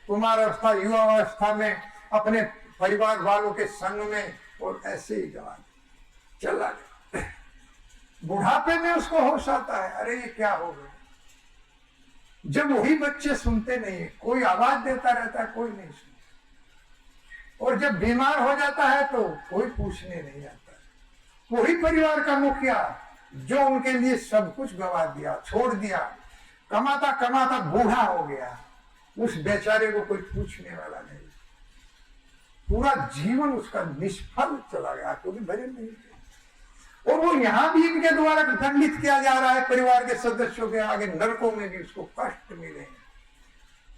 कुमारावस्था युवावस्था में अपने परिवार वालों के संग में, और ऐसे ही जवान चला गया। बुढ़ापे में उसको होश आता है, अरे ये क्या हो गया। जब वही बच्चे सुनते नहीं है, कोई आवाज देता रहता है, कोई नहीं सुनता, और जब बीमार हो जाता है तो कोई पूछने नहीं आता। वही परिवार का मुखिया जो उनके लिए सब कुछ गवा दिया, छोड़ दिया, कमाता कमाता बूढ़ा हो गया, उस बेचारे को कोई पूछने वाला नहीं। पूरा जीवन उसका निष्फल चला गया, क्योंकि भजन नहीं किया। और वो यहां भी इनके द्वारा दंडित किया जा रहा है, परिवार के सदस्यों के आगे नरकों में भी उसको कष्ट मिले,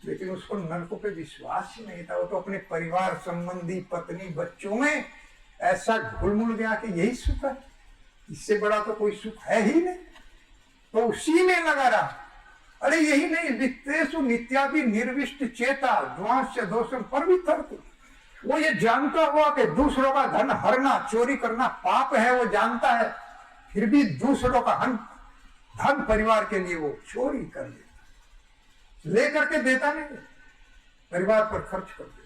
लेकिन उसको नरकों पे विश्वास ही नहीं था। वो तो अपने परिवार संबंधी, पत्नी, बच्चों में ऐसा घुल-मिल गया कि यही सुख है, इससे बड़ा तो कोई सुख है ही नहीं, तो उसी में लगा रहा। अरे यही नहीं, वित्तेषु नित्यापि निर्विष्ट चेता द्वांस्य दोषम परवितर्तु। वो ये जानता हुआ कि दूसरों का धन हरना, चोरी करना पाप है, वो जानता है, फिर भी दूसरों का धन परिवार के लिए वो चोरी कर लेता, लेकर के देता नहीं, परिवार पर खर्च कर देता।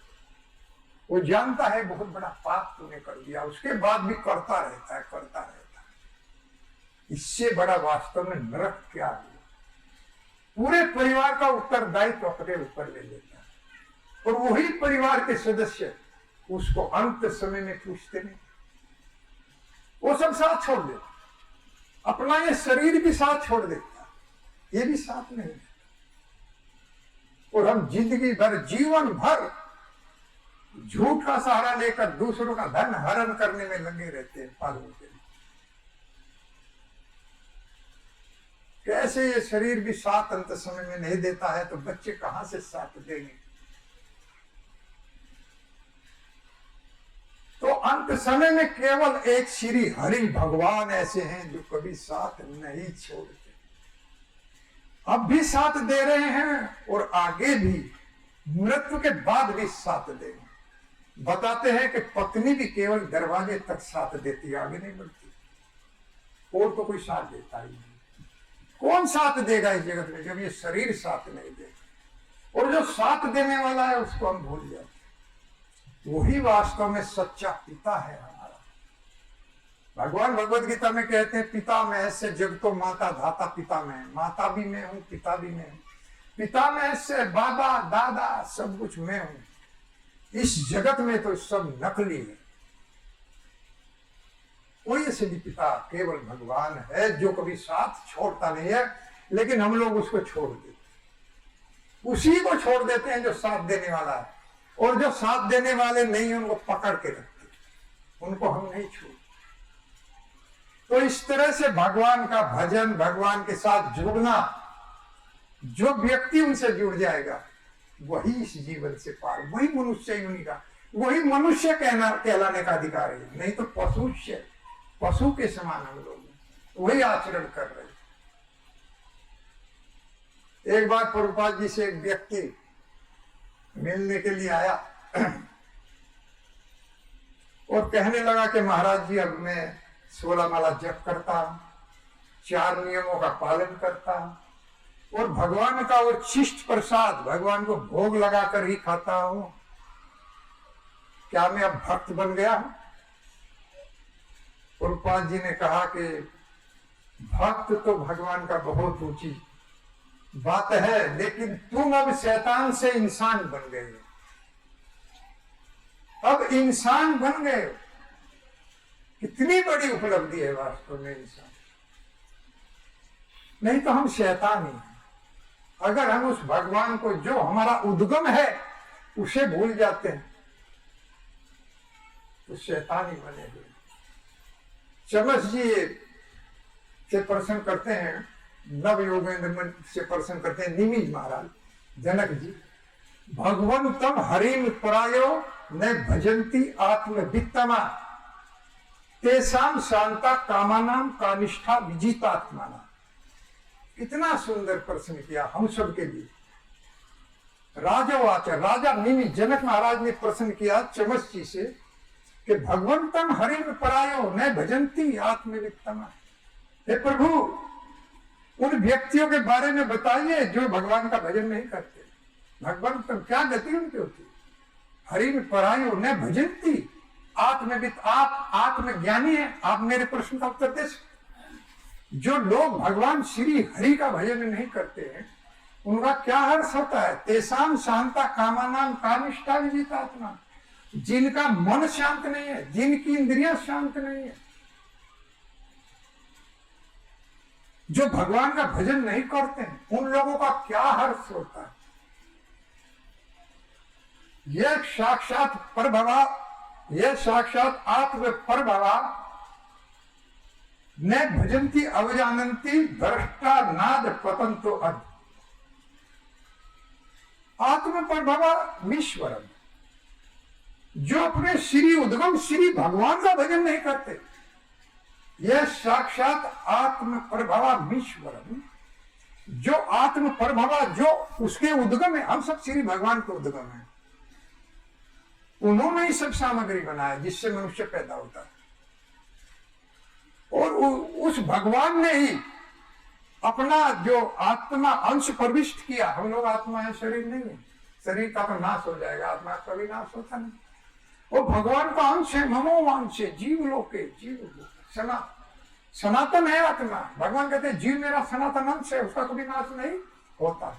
वो जानता है बहुत बड़ा पाप तूने कर दिया, उसके बाद भी करता रहता है, करता रहता है। इससे बड़ा वास्तव में नरक क्या है। पूरे परिवार का उत्तरदायित्व अपने ऊपर ले लेता है, और वही परिवार के सदस्य उसको अंत समय में पूछते नहीं। वो सब साथ छोड़ देता, अपना ये शरीर भी साथ छोड़ देता, ये भी साथ नहीं देता। और हम जिंदगी भर, जीवन भर झूठ का सहारा लेकर दूसरों का धन हरण करने में लगे रहते हैं पालने के लिए। कैसे ये शरीर भी साथ अंत समय में नहीं देता है, तो बच्चे कहां से साथ देंगे। तो अंत समय में केवल एक श्री हरि भगवान ऐसे हैं जो कभी साथ नहीं छोड़ते, अब भी साथ दे रहे हैं और आगे भी, मृत्यु के बाद भी साथ देंगे। बताते हैं कि पत्नी भी केवल दरवाजे तक साथ देती है, आगे नहीं बढ़ती, और तो कोई साथ देता ही नहीं। कौन साथ देगा इस जगत में जब ये शरीर साथ नहीं देगा। और जो साथ देने वाला है उसको हम भूल जाते, वही वास्तव में सच्चा पिता है हमारा। भगवान भगवत गीता में कहते हैं, पिता में से जगतो माता धाता पिता में, माता भी मैं हूं, पिता भी मैं हूं। पिता में से बाबा दादा सब कुछ मैं हूं। इस जगत में तो सब नकली है, कोई असली पिता केवल भगवान है जो कभी साथ छोड़ता नहीं है, लेकिन हम लोग उसको छोड़ देते, उसी को छोड़ देते हैं जो साथ देने वाला है, और जो साथ देने वाले नहीं उनको पकड़ के रखते, उनको हम नहीं छोड़ते। तो इस तरह से भगवान का भजन, भगवान के साथ जुड़ना, जो व्यक्ति उनसे जुड़ जाएगा वही इस जीवन से पार, वही मनुष्य योनि का, वही मनुष्य कहलाने का अधिकार है। नहीं तो पशु के समान हम लोग वही आचरण कर रहे हैं। एक बार प्रभुपाद जी से एक व्यक्ति मिलने के लिए आया और कहने लगा कि महाराज जी, अब मैं 16 माला जप करता हूं, 4 नियमों का पालन करता हूं, और भगवान का वो शिष्ट प्रसाद भगवान को भोग लगाकर ही खाता हूं, क्या मैं अब भक्त बन गया हूं? प्रभुपाद जी ने कहा कि भक्त तो भगवान का बहुत ऊंची बात है, लेकिन तुम अब शैतान से इंसान बन गए हो, अब इंसान बन गए हो। कितनी बड़ी उपलब्धि है वास्तव में इंसान। नहीं तो हम शैतान ही हैं। अगर हम उस भगवान को जो हमारा उद्गम है उसे भूल जाते हैं तो शैतान ही बने हुए। चमस जी से प्रश्न करते हैं, नव योगेंद्र से प्रश्न करते हैं निमिज महाराज, जनक जी, भगवंतम हरिम परायो न भजंती आत्मवित्तमा तेसाम शांता कामानाम कानिष्ठा विजितात्माना। इतना सुंदर प्रश्न किया हम सब के लिए। राजा निमिज जनक महाराज ने प्रश्न किया चमस जी से कि भगवंतम हरिम परायो न भजंती आत्मवित्तमा। हे प्रभु, उन व्यक्तियों के बारे में बताइए जो भगवान का भजन नहीं करते। भगवान तो क्या गति उनकी होती? हरि में परायो न भजंती आत्मविद। आप आत्मज्ञानी है, आप मेरे प्रश्न का उत्तर दे सकते। जो लोग भगवान श्री हरि का भजन नहीं करते हैं उनका क्या हर्ष होता है? तेसाम शांता कामानाम कामिष्ठा विजितात्मा। जिनका मन शांत नहीं है, जिनकी इंद्रियां शांत नहीं है, जो भगवान का भजन नहीं करते हैं, उन लोगों का क्या हर्ष होता है? यह साक्षात परभवा, यह साक्षात आत्म परभवा न भजंती अवजानंती भ्रष्टा नाद पतंतो अध। आत्म परभवा ईश्वरम, जो अपने श्री उद्गम श्री भगवान का भजन नहीं करते, यह साक्षात आत्म प्रभवा ईश्वरम, जो आत्म प्रभवा, जो उसके उद्गम है। हम सब श्री भगवान के उद्गम है, उन्होंने ही सब सामग्री बनाया जिससे मनुष्य पैदा होता है। और उस भगवान ने ही अपना जो आत्मा अंश प्रविष्ट किया। हम लोग आत्मा है, शरीर नहीं है। शरीर का तो नाश हो जाएगा, आत्मा का भी नाश होता नहीं। वो भगवान का अंश है, मनोवांश है, जीव लोके, जीव लोके सनातन है आत्मा। भगवान कहते हैं जीव मेरा सनातन अंश है, उसका कभी नाश नहीं होता।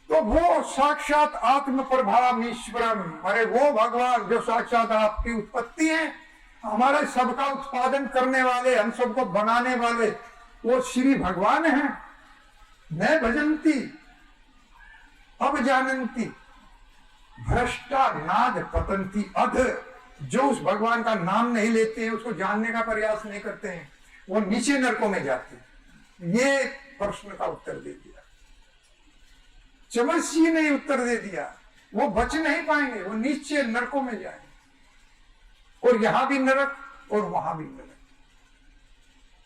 तो वो साक्षात आत्म प्रभाव ईश्वरम, अरे वो भगवान जो साक्षात आपकी उत्पत्ति है, हमारे सबका उत्पादन करने वाले, हम सबको बनाने वाले, वो श्री भगवान है। न भजंती अब जानंती भ्रष्टा नाद पतंती अध। जो उस भगवान का नाम नहीं लेते हैं, उसको जानने का प्रयास नहीं करते हैं, वो नीचे नरकों में जाते हैं। ये प्रश्न का उत्तर दे दिया चमत्सी ने उत्तर दे दिया। वो बच नहीं पाएंगे, वो नीचे नरकों में जाएंगे, और यहां भी नरक और वहां भी नरक।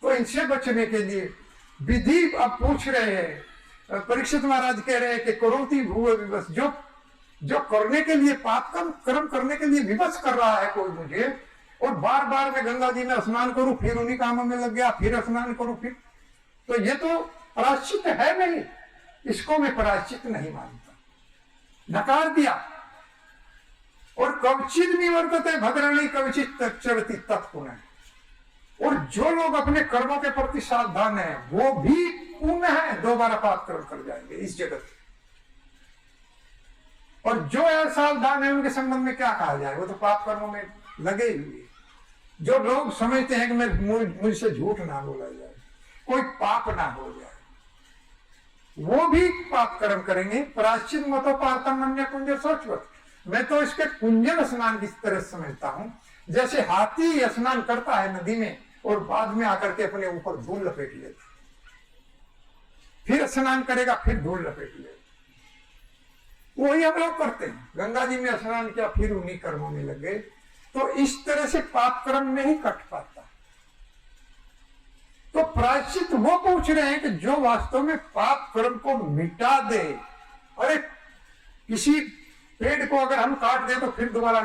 तो इनसे बचने के लिए विधि अब पूछ रहे हैं। परीक्षित महाराज कह रहे हैं कि करोति भूव विवश, जो करने के लिए पाप कर्म करने के लिए विवश कर रहा है कोई मुझे, और बार बार मैं गंगा जी में स्नान करूं, फिर उन्हीं कामों में लग गया, फिर स्नान करूं, फिर, तो ये तो प्रायश्चित है नहीं, इसको मैं प्रायश्चित नहीं मानता, नकार दिया। और कवचित निवर्तते भद्रणी कवचित चरति तत्पुनः। और जो लोग अपने कर्मों के प्रति सावधान है, वो भी पुण्य है, दोबारा पाप कर्म कर जाएंगे इस जगत। और जो असावधान है उनके संबंध में क्या कहा जाए, वो तो पाप कर्मों में लगे हुए। जो लोग समझते हैं कि मैं मुझसे झूठ ना बोला जाए, कोई पाप ना हो जाए, वो भी पाप कर्म करेंगे। प्रायश्चित मतो पार्थम अन्य कुंज सोचवत। मैं तो इसके कुंजन स्नान की तरह समझता हूं, जैसे हाथी स्नान करता है नदी में और बाद में आकर के अपने ऊपर धूल लपेट लेता, फिर स्नान करेगा, फिर धूल लपेट लेगा। वही हम लोग करते हैं, गंगा जी में स्नान किया, फिर उन्हीं कर्मों में लगे। तो इस तरह से पाप कर्म नहीं कट पाता। तो प्रायश्चित वो पूछ रहे हैं कि जो वास्तव में पाप कर्म को मिटा दे। अरे किसी पेड़ को अगर हम काट दे तो फिर दोबारा